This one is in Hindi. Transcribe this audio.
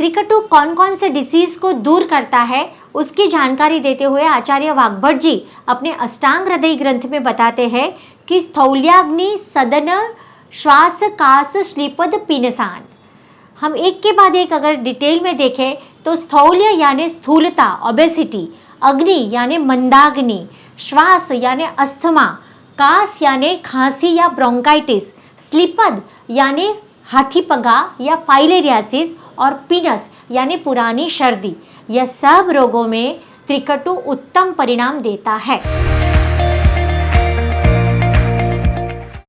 त्रिकटु कौन कौन से डिसीज को दूर करता है उसकी जानकारी देते हुए आचार्य वाग्भट जी अपने अष्टांग हृदय ग्रंथ में बताते हैं कि स्थौल्याग्नि सदन श्वास कास श्लीपद पीनसान। हम एक के बाद एक अगर डिटेल में देखें तो स्थौल्य यानी स्थूलता ओबेसिटी, अग्नि यानी मंदाग्नि, श्वास यानी अस्थमा, कास यानी खांसी या ब्रोंकाइटिस, श्लीपद यानी हाथीपगा या फाइलेरियासिस और पीनस यानी पुरानी सर्दी। यह सब रोगों में त्रिकटु उत्तम परिणाम देता है।